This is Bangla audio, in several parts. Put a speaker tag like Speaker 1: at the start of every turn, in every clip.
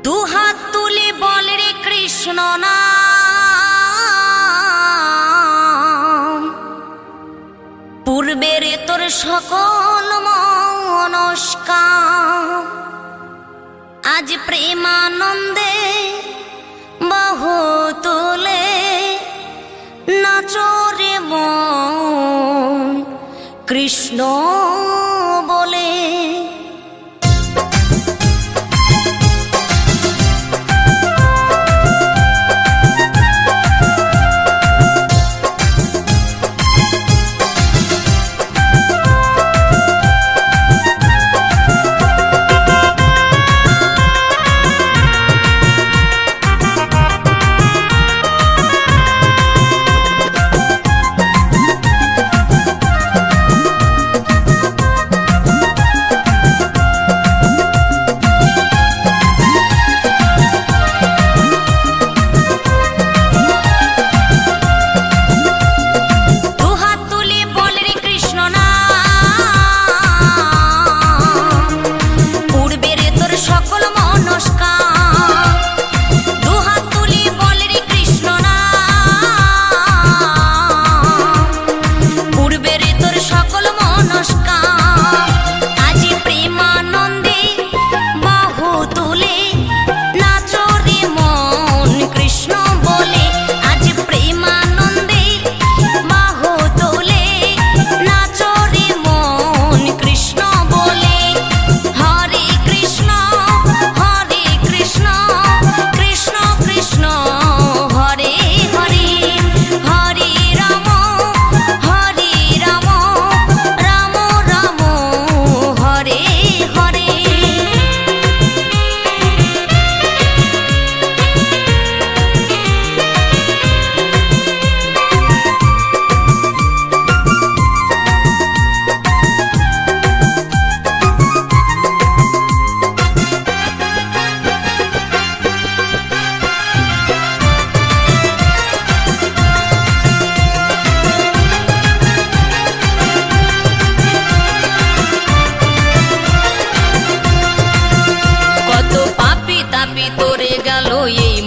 Speaker 1: দুহাত তুলে বল রে কৃষ্ণ নাম, পূর্বের তোর সকল মনস্কাম আজ প্রেমানন্দে বাহু তুলে নাচো রে মন কৃষ্ণ বলে।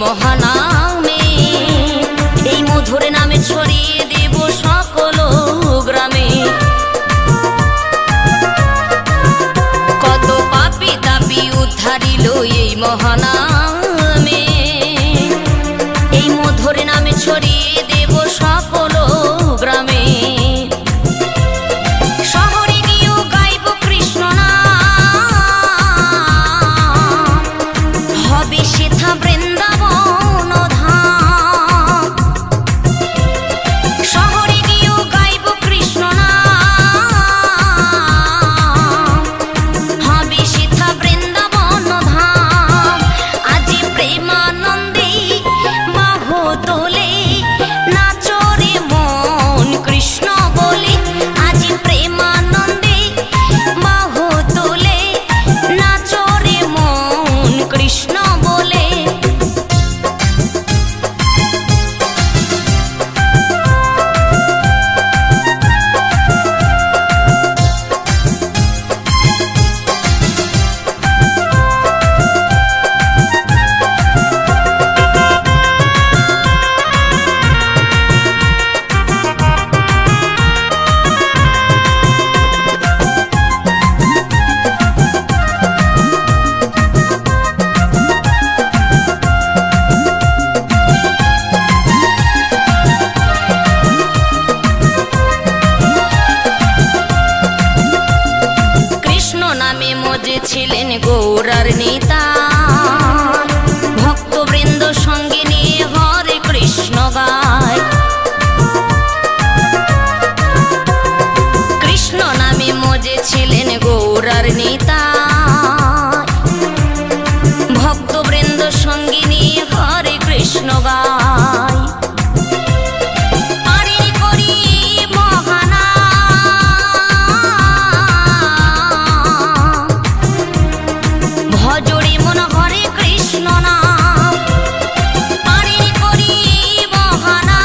Speaker 1: মহানামে এই মধুর নামে ছড়িয়ে দেব সকল গ্রামে। কত পাপী তাপী উদ্ধারিল এই মহানামে, এই মধুর নামে ছড়িয়ে দেব সকল গ্রামে। শহরে গিয়েও গাইব কৃষ্ণ নাম, হবে সেথা বৃন্দাবন ধাম। শহরে গিয়েও গাইব কৃষ্ণ নাম, হবে সেথা বৃন্দাবন ধাম। আজি প্রেমানন্দে বাহু তোলে নাচো রে মন কৃষ্ণ বলে। আজি প্রেমানন্দে বাহু তোলে নাচো রে মন কৃষ্ণ বলে। ছিলেন গৌরার নেতা, ভক্তবৃন্দ সঙ্গে নিয়ে হরে কৃষ্ণ গায়। কৃষ্ণ নামে মজে ছিলেন গৌরার নেতা, ভক্তবৃন্দ সঙ্গে নিয়ে হরে কৃষ্ণ গায়। ভজরে মন হরে কৃষ্ণ নাম, পারি করি বহানা।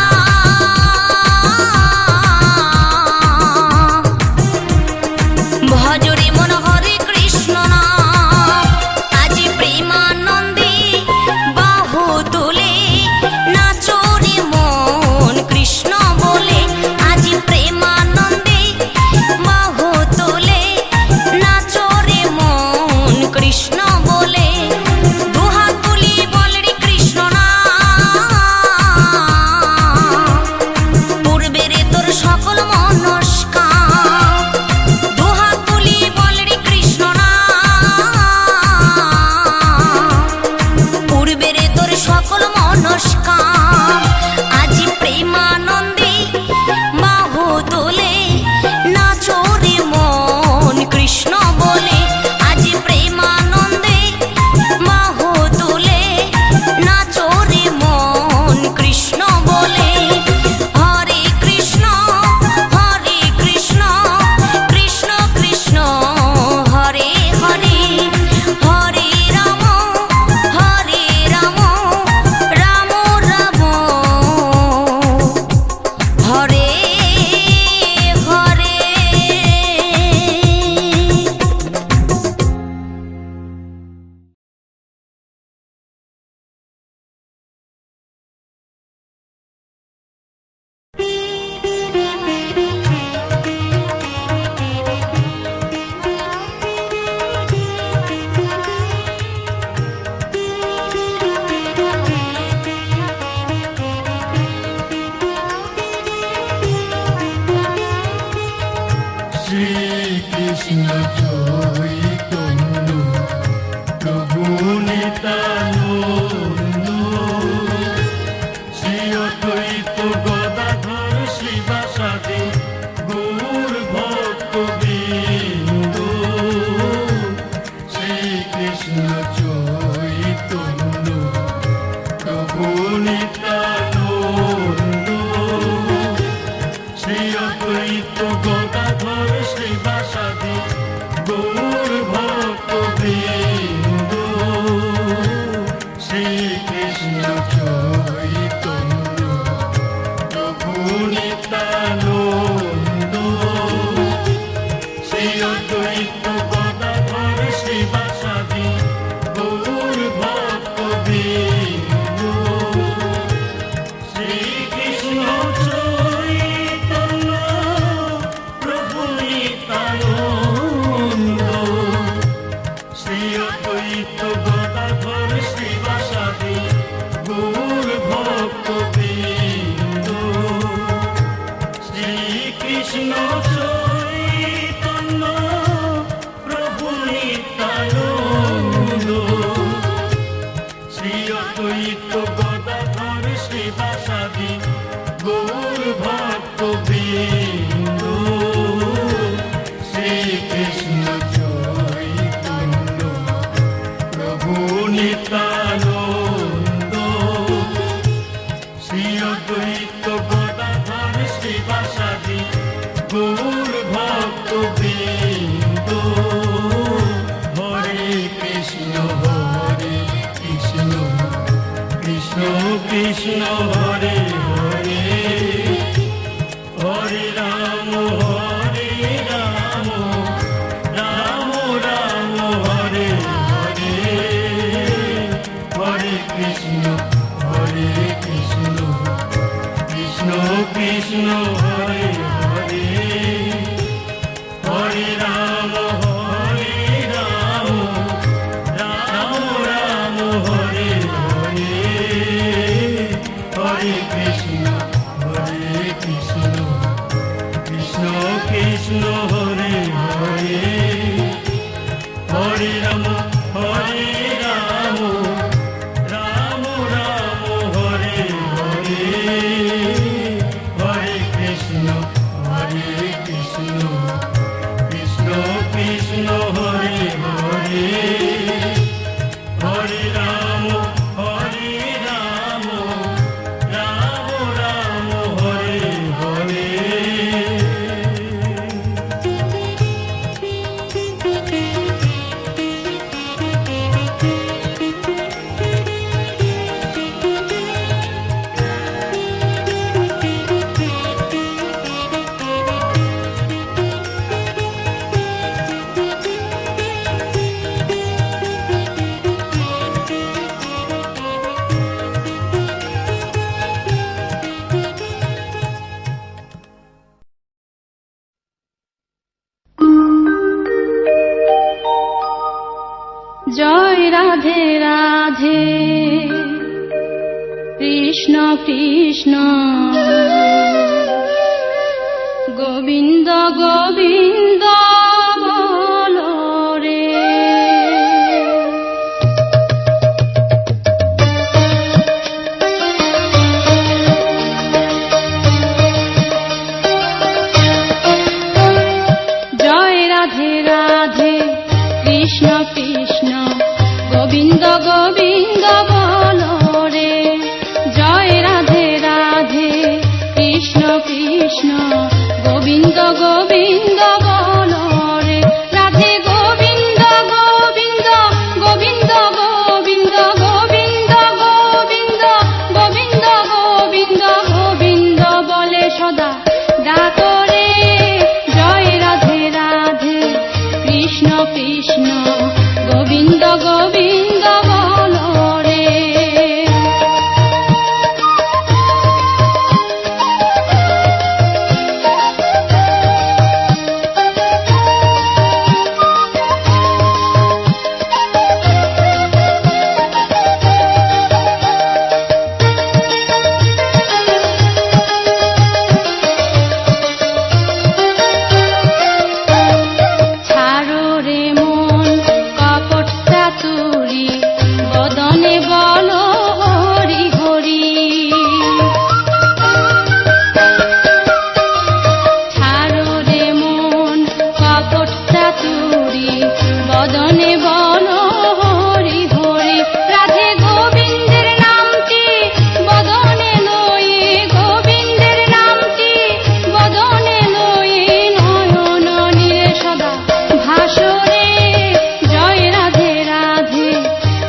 Speaker 1: ভজরে মন হরে
Speaker 2: শ্রীকৃষ্ণ চৈতন্য প্রভু নিত্যানন্দ শ্রী অদ্বৈত গদাধর শ্রীবাসাদি গৌর ভক্তবৃন্দ শ্রীকৃষ্ণ চৈতন্য প্রভু নিত্যানন্দ শ্রী অদ্বৈত গদাধর শ্রীবাসাদি গৌর ভক্তবৃন্দ শ্রীকৃষ্ণ চৈতন্য প্রভু নিত্যানন্দ শ্রী অদ্বৈত গদাধর শ্রীবাসাদি গৌর ভক্তবৃন্দ শ্রীকৃষ্ণ চৈতন্য প্রভু নিত্যানন্দ শ্রী অদ্বৈত গদাধর শ্রীবাসাদি গৌর ভক্তবৃন্দ শ্রীকৃষ্ণ চৈতন্য প্রভু নিত্যানন্দ শ্রী অদ্বৈত গদাধর শ্রীবাসাদি গৌর ভক্তবৃন্দ শ্রীকৃষ্ণ চৈতন্য প্রভু নিত্যানন্দ শ্রী অদ্বৈত গদাধর শ্রীবাসাদি গৌর ভক্তবৃন্দ হরে কৃষ্ণ কৃষ্ণ কৃষ্ণ হরে হরে হরে রাম রাম রাম হরে হরে হরে কৃষ্ণ কৃষ্ণ কৃষ্ণ হরে হরে হরে রাম রাম রাম হরে হরে হরে কৃষ্ণ কৃষ্ণ কৃষ্ণ হরে হরে হরে রাম রাম রাম হরে হরে হরে কৃষ্ণ কৃষ্ণ কৃষ্ণ হরে হরে হরে রাম রাম রাম হরে হরে
Speaker 3: জয় রাধে রাধে কৃষ্ণ কৃষ্ণ গোবিন্দ গোবিন্দ বলো রে। জয় রাধে রাধে কৃষ্ণ কৃষ্ণ গোবিন্দ গোবিন্দ বলো রে। জয় রাধে রাধে কৃষ্ণ কৃষ্ণ গোবিন্দ গোবিন্দ বলো রে। রাধে গোবিন্দ গোবিন্দ গোবিন্দ গোবিন্দ গোবিন্দ গোবিন্দ গোবিন্দ গোবিন্দ গোবিন্দ বলে সদা ডাকো রে। জয় রাধে রাধে কৃষ্ণ কৃষ্ণ গোবিন্দ গোবিন্দ বলো চাতুরি বদনে বলো হরি হরি। রাধে গোবিন্দের নামটি বদনে লয়ে, গোবিন্দের নামটি বদনে লয়ে, নয়ন নীরে সদা ভাসরে। জয় রাধে রাধে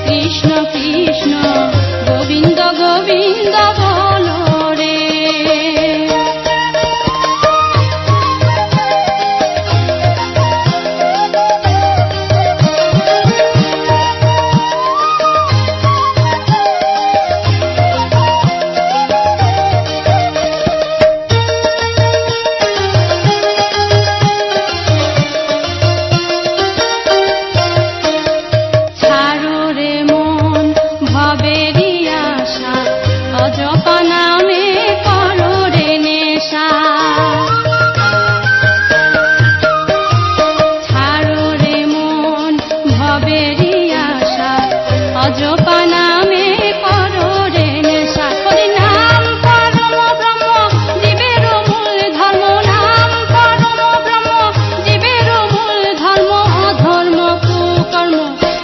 Speaker 3: কৃষ্ণ কৃষ্ণ গোবিন্দ গোবিন্দ বলো রে। ছাড়ো রে মন ভবেরি আশা, অজপা নামে করো রে নেশা। ছাড়ো রে মন ভবেরি আশা, অজপা নামে করো রে নেশা। হরি নাম পরম ব্রহ্ম জীবের মূল ধর্ম, নাম পরম ব্রহ্ম জীবের মূল ধর্ম। অধর্ম কুকর্ম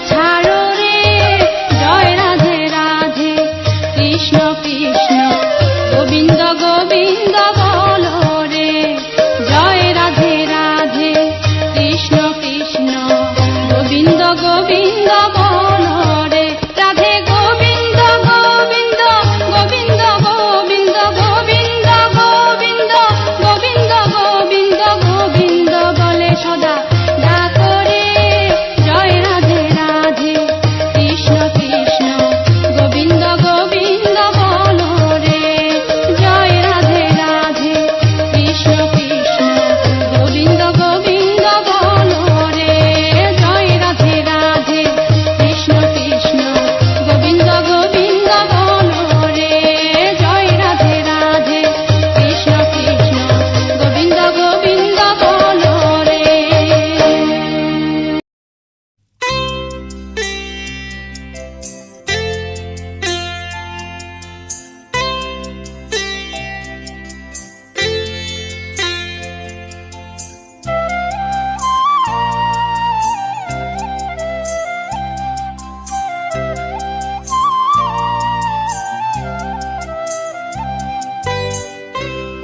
Speaker 3: ছাড়ো রে। জয় রাধে রাধে কৃষ্ণ কৃষ্ণ গোবিন্দ গোবিন্দ বলো রে। জয় রাধে রাধে কৃষ্ণ কৃষ্ণ গোবিন্দ গোবিন্দ বলো রে। রাধে গোবিন্দ গোবিন্দ গোবিন্দ গোবিন্দ গোবিন্দ গোবিন্দ গোবিন্দ গোবিন্দ গোবিন্দ বলে সদা ডাকো রে। জয় রাধে রাধে কৃষ্ণ কৃষ্ণ গোবিন্দ গোবিন্দ বলো রে। জয় রাধে রাধে কৃষ্ণ কৃষ্ণ গোবিন্দ গোবিন্দ বলো রে। জয় রাধে রাধে কৃষ্ণ কৃষ্ণ গোবিন্দ গোবিন্দ বলো রে। জয় রাধে রাধে কৃষ্ণ কৃষ্ণ গোবিন্দ গোবিন্দ বলো রে।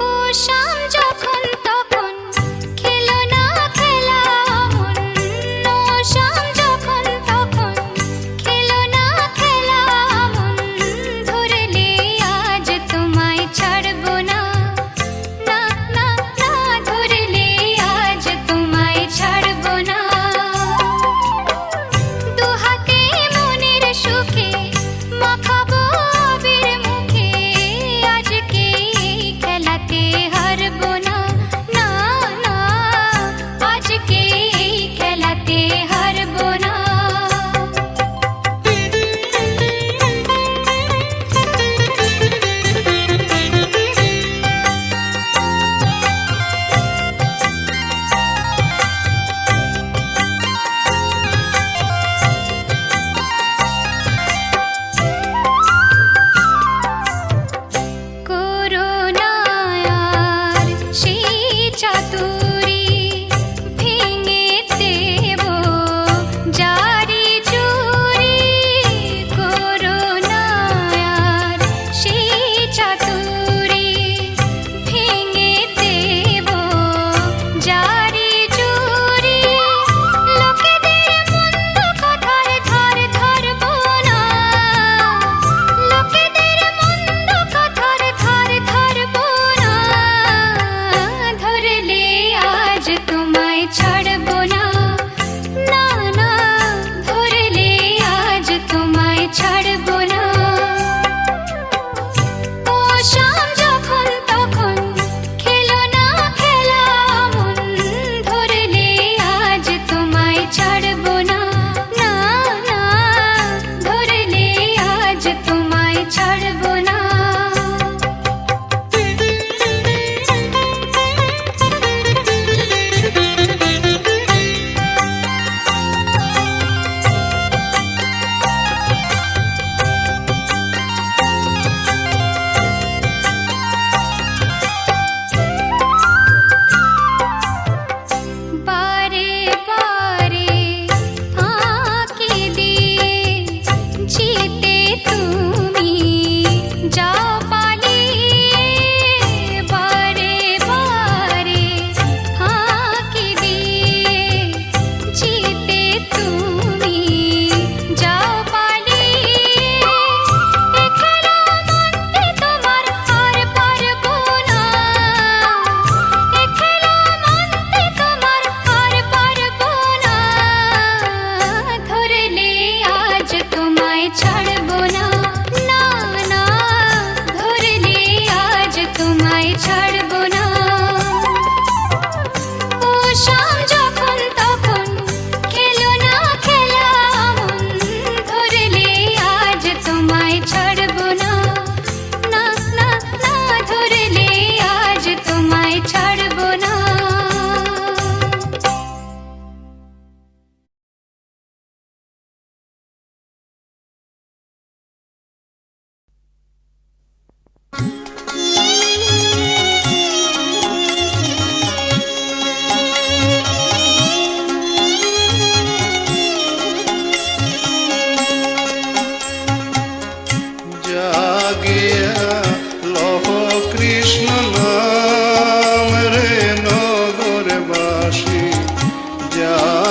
Speaker 1: ও শাম যখন তখন খেলো না খেলা মন, ও শাম যখন তখন খেলো না খেলা মন। ধরলে আজ তোমায় ছাড়বো না, না না না, ধরলে আজ তোমায় ছাড়বো না। দুহাতে মনের সুখে মাখাবো আবির মুখে, আজকে এই খেলাতে হারবো না, না না, আজকে এই খেলাতে হারবো না। করুণায়ার সেই চাতুরি ভেঙে দেব জারি চুরি। করুণায়ার সেই চাতুরি ভেঙে দেব জারি চুরি। লোকেদের মন্দ কথার ধার ধরবো না, লোকেদের মন্দ কথার ধার ধরবো না। ধরলে আজ তোমায় ছাড়বো না, না না, ধরলে আজ তোমায় ছাড়বো না। ও শাম যখন তখন খেলো না খেলা মন, ধরলে আজ তোমায় ছাড়বো না, না না, ধরলে আজ তোমায় ছাড়বো না।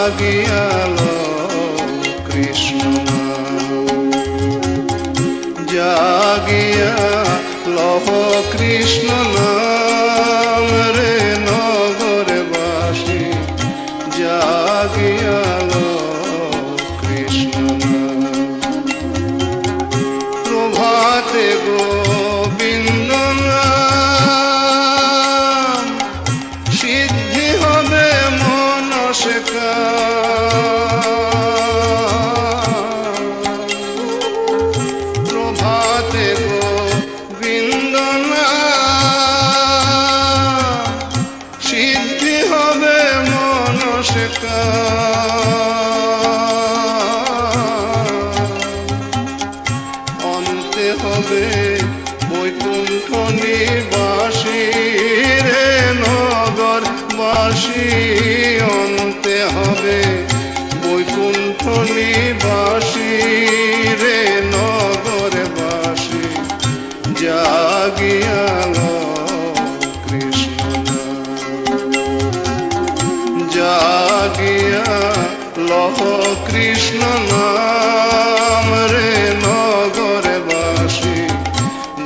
Speaker 4: জাগিয়ালো কৃষ্ণ নাম, জাগিয়ালো কৃষ্ণ নাম রে নগরবাসী, জাগিয়ালো কৃষ্ণ নাম। প্রভাতে গোবিন্দ নাম, সিদ্ধি হবে মনসে কাম। প্রভাতে গোবিন্দ নাম, সিদ্ধি হবে মনসে কাম। অন্তে হবে বৈকুণ্ঠ নিবাসী রে নগরবাসী, অন্তে হবে বৈকুণ্ঠ নিবাসী রে নগরবাসী, জাগিয়ালো কৃষ্ণ নাম, জাগিয়ালো কৃষ্ণ নাম রে নগরবাসী,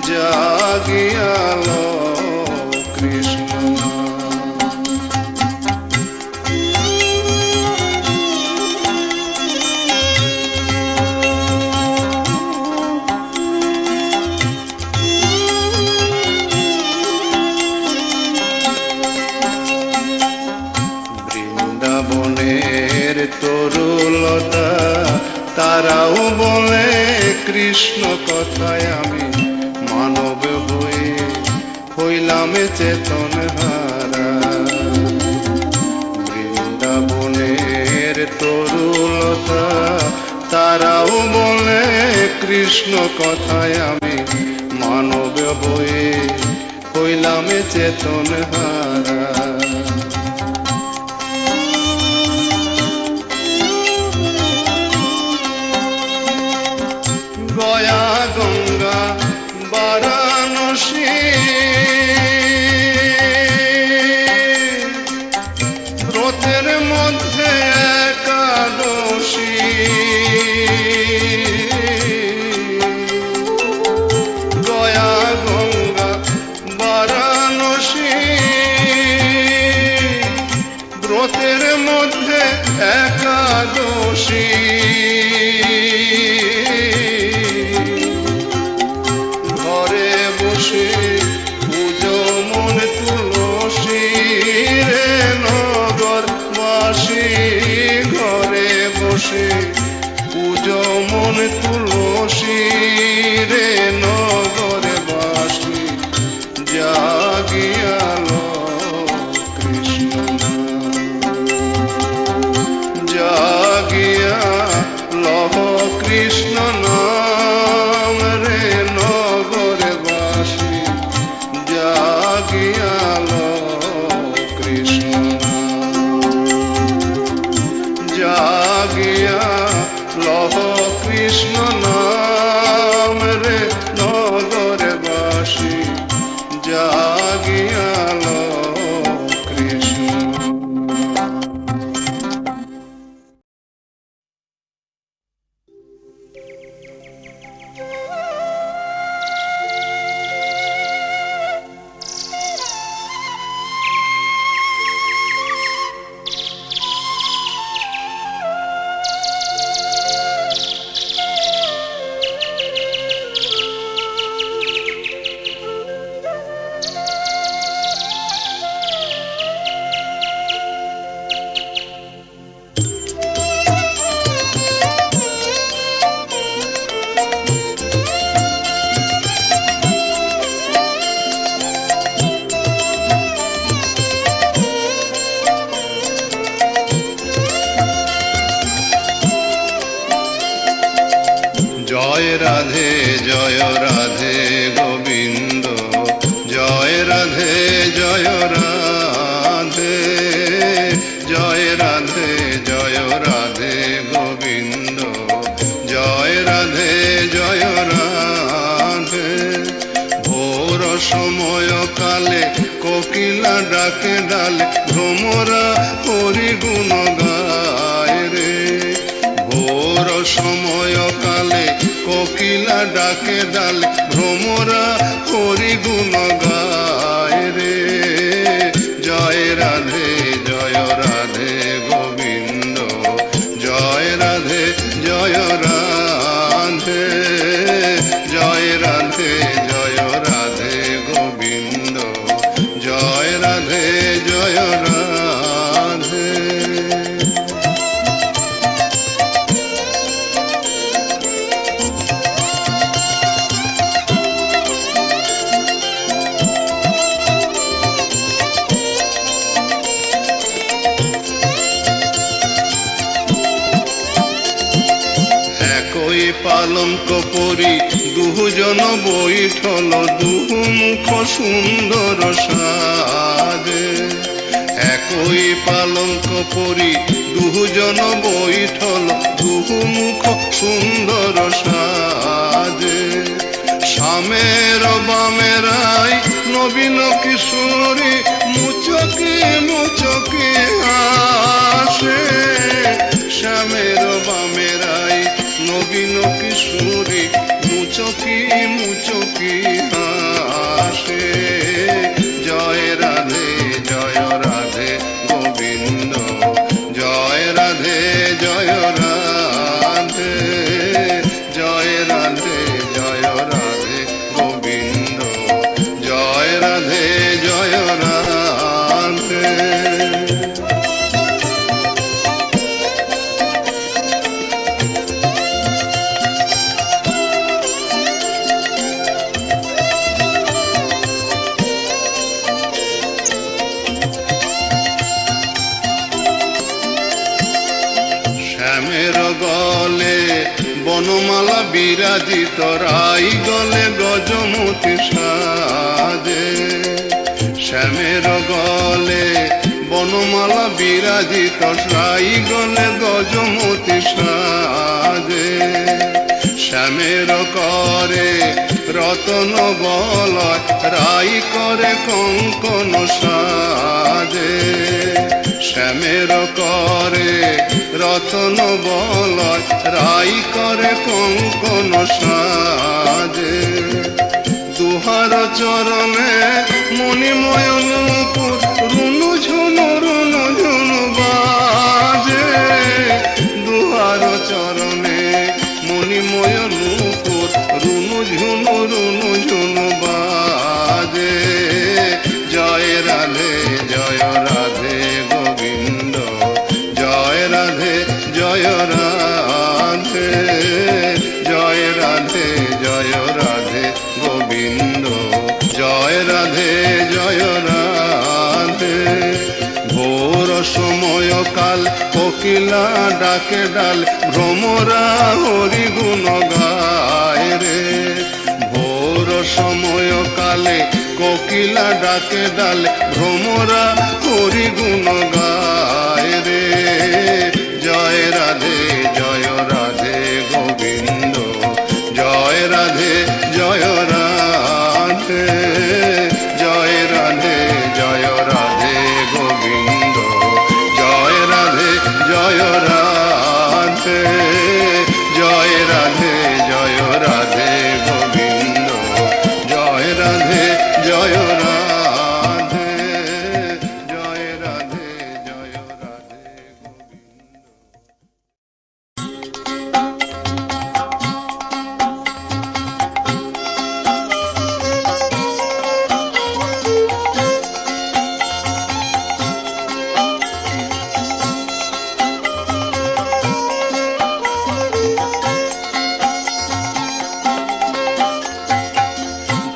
Speaker 4: জাগিয়ালো কৃষ্ণ নাম। বৃন্দাবনের তরুলতা তারাও বলে কৃষ্ণ কথায়, আমি মানব হয়ে হইলাম চেতন হারা। বৃন্দাবনের তরুলতা তারাও বলে কৃষ্ণ কথায়, আমি মানব হয়ে হইলাম চেতন হারা। গয়া গঙ্গা বারাণসী, ব্রতের মধ্যে একাদশী। গয়া গঙ্গা বারাণসী, ব্রতের মধ্যে একাদশী। ঘরে বসে পুজো মন তুলসী রে নগরবাসী, ঘরে বসে পুজো মন তুলসী রে নগরবাসী, জাগিয়ালো কৃষ্ণ নাম, জাগিয়ালো কৃষ্ণ নাম রে নগরবাসী, জাগিয়ালো কৃষ্ণ নাম, জাগিয়ালো কৃষ্ণ নাম রে নগরবাসী, জাগিয়ালো কৃষ্ণ নাম। জয় রাধে গোবিন্দ, জয় রাধে রাধে, জয় রাধে গোবিন্দ, জয় রাধে রাধে। ভোর সময় কালে কোকিলা ডাকে ডালে, ভ্রমরা হরি গুণ গায়। ডাকে ডালে ভ্রমরা হরি গুণ গায় রে। জয় রাধে জয় রাধে গোবিন্দ, জয় রাধে জয় রাধে, জয় রাধে জয় রাধে গোবিন্দ, জয় রাধে জয় রাধে। একই পালঙ্ক পরি দুজন বৈঠল, দুমুখ সুন্দর সাজে। একই পালঙ্ক পরি দুজন বৈঠল, দুমুখ সুন্দর সাজে। শ্যামের বামেরাই নবীন কিশোরী, মুচকি মুচকি হাসে। শ্যামের বামেরাই নবীন কিশোরী, মুচকি মুচকি হাসে। জয় রাধে জয় রাধে গোবিন্দ, জয় রাধে জয় রাধে, জয় রাধে জয় রাধে গোবিন্দ, জয় রাধে জয় রাধে। শ্যামের গলে বনমালা বিরাজিত, রাই গলে গজমতি সাজে। শ্যামের গলে বনমালা বিরাজিত, রাই গলে গজমতি সাজে। শ্যামের করে রতন বলয়, রাই করে কঙ্কন সাজে। শ্যামের করে রতন বলয়, রাই করে কঙ্কন সাজে। দুহার চরণে মণিময় নূপুর, রুনু ঝুনু বাজে। দুহার চরণে মণিময় নূপুর, রুনু ঝুনু বাজে। জয় রাধে জয় রাধে গোবিন্দ, জয় রাধে জয় রাধে, জয় রাধে জয় রাধে গোবিন্দ, জয় রাধে জয় রাধে। ভোর সময় কাল কোকিলা ডাকে ডাল, ভ্রমরা হরি গুণ গায় রে। ভোর সময় কালে কোকিলা ডাকে ডাল, ভ্রমরা হরি গুণ গায় রে। জয় রাধে জয় রাধে গোবিন্দ, জয় রাধে জয় রাধে, জয় রাধে জয় রাধে গোবিন্দ, জয় রাধে জয় রাধে, জয় রাধে জয় রাধে গোবিন্দ, জয় রাধে জয় রাধে, জয় রাধে জয় রাধে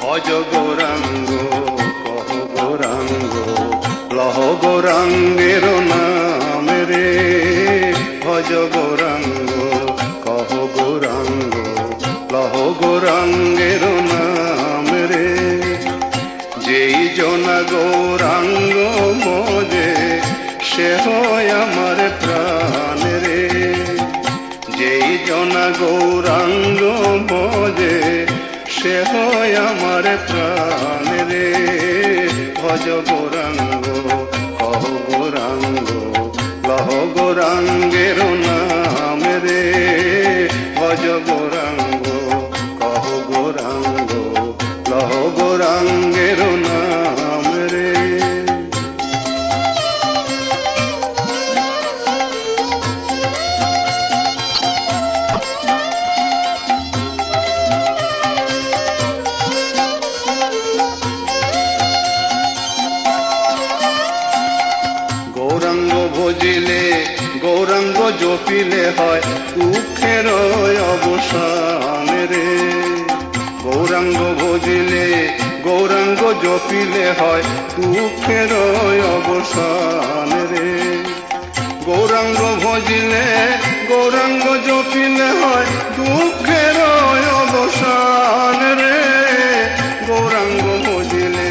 Speaker 4: ভজ গৌরাঙ্গ কহ গৌরাঙ্গ, লহ গৌরাঙ্গের নাম রে। ভজ গৌরাঙ্গ কহ গৌরাঙ্গ, লহ গৌরাঙ্গের নাম রে। যেই জনা গৌরাঙ্গ মজে, সে হয় আমার প্রাণ রে। যেই জনা গৌরাঙ্গ মজে, সে হয় আমার প্রাণ রে। ভজ গৌরাঙ্গ কহ গৌরাঙ্গ, লহ গৌরাঙ্গের নাম রে। ভজ গৌরাঙ্গ কহ গৌরাঙ্গ জপিলে হয় দুঃখের অবসান রে। গৌরাঙ্গ ভজিলে গৌরাঙ্গ জপিলে হয় দুঃখের অবসান রে। গৌরাঙ্গ ভজিলে গৌরাঙ্গ জপিলে হয় দুঃখের অবসান রে। গৌরাঙ্গ ভজিলে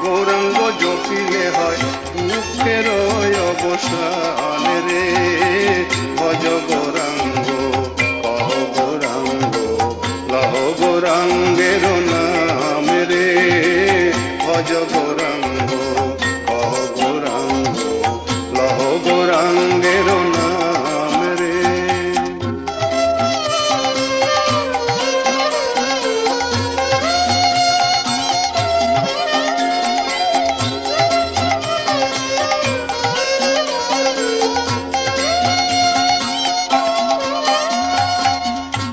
Speaker 4: গৌরাঙ্গ জপিলে হয় দুঃখের অবসান রে। ভজ গৌরাঙ্গ কহ গৌরাঙ্গ লহ গৌরাঙ্গের নাম রে। ভজ গৌরাঙ্গ কহ গৌরাঙ্গ লহ গৌরাঙ্গের নাম রে।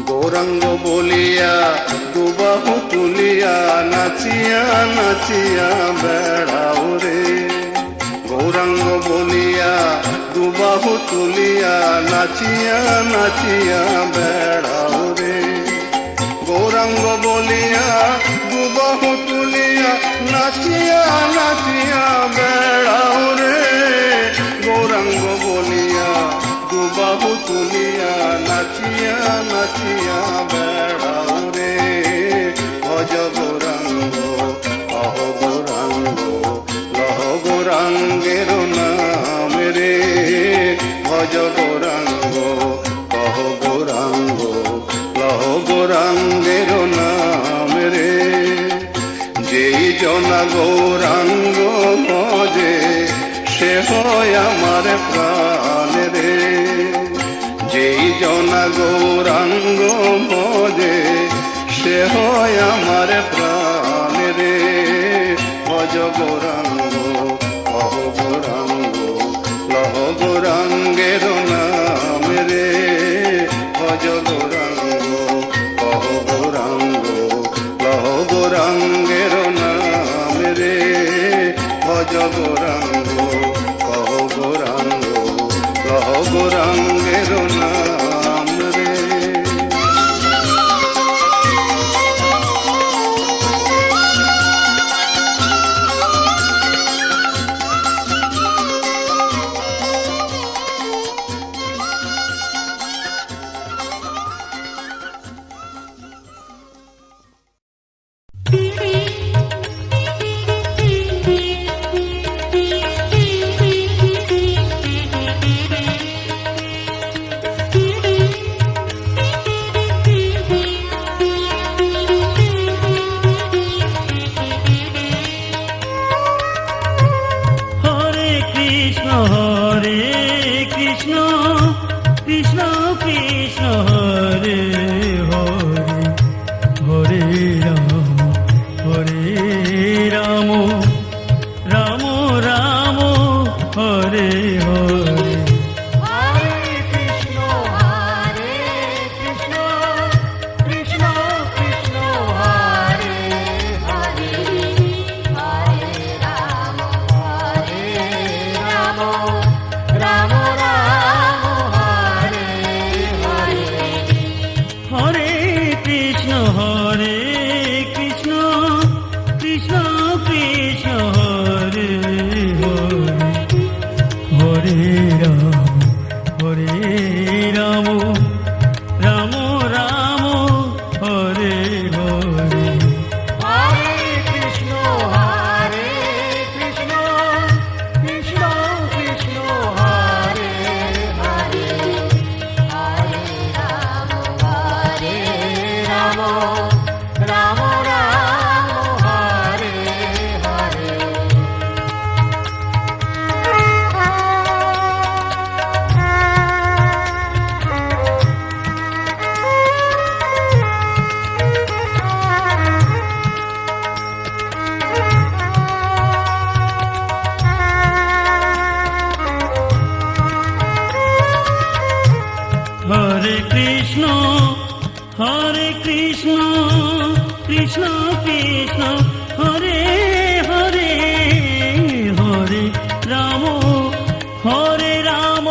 Speaker 4: গৌরাঙ্গ বলিয়া দুবাহু তুলিয়া নাচিয়া নাচিয়া বেড়াও রে। গৌরাঙ্গ বলিয়া দুবাহু তুলিয়া নাচিয়া নাচিয়া বেড়াও রে। গৌরাঙ্গ বলিয়া দুবাহু তুলিয়া নাচিয়া নাচিয়া বেড়াও রে। গৌরাঙ্গ বলিয়া দুবাহু তুলিয়া নাচিয়া নাচিয়া বেড়াও রে। ভজ গৌরাঙ্গ কহ গৌরাঙ্গ লহ গৌরাঙ্গের নাম রে। ভজ গৌরাঙ্গ কহ গৌরাঙ্গ লহ গৌরাঙ্গের নাম রে। যেই জনা গৌরাঙ্গ ভজে সে হয় আমার প্রাণ রে। যেই জনা গৌরাঙ্গ ভজে সে হয় আমার প্রাণ রে। ভজ গৌরাঙ্গ কহ গৌরাঙ্গ লহ গৌরাঙ্গের নাম রে। ভজ গৌরাঙ্গ কহ গৌরাঙ্গ লহ গৌরাঙ্গের নাম রে। ভজ গৌরাঙ্গ কহ গৌরাঙ্গ লহ গৌরাঙ্গের নাম রে।
Speaker 5: কৃষ্ণ কৃষ্ণ হরে হরে হরে রাম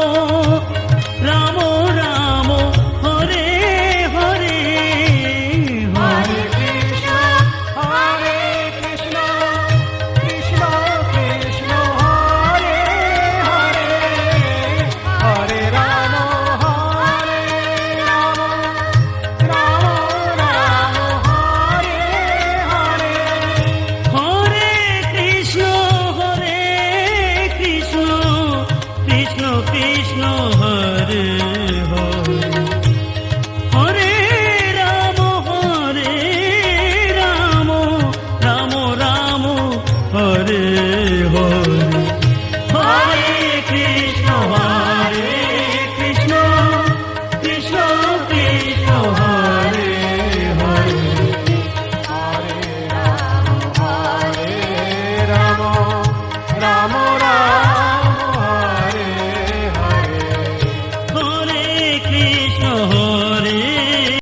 Speaker 5: কৃষ্ণ হরে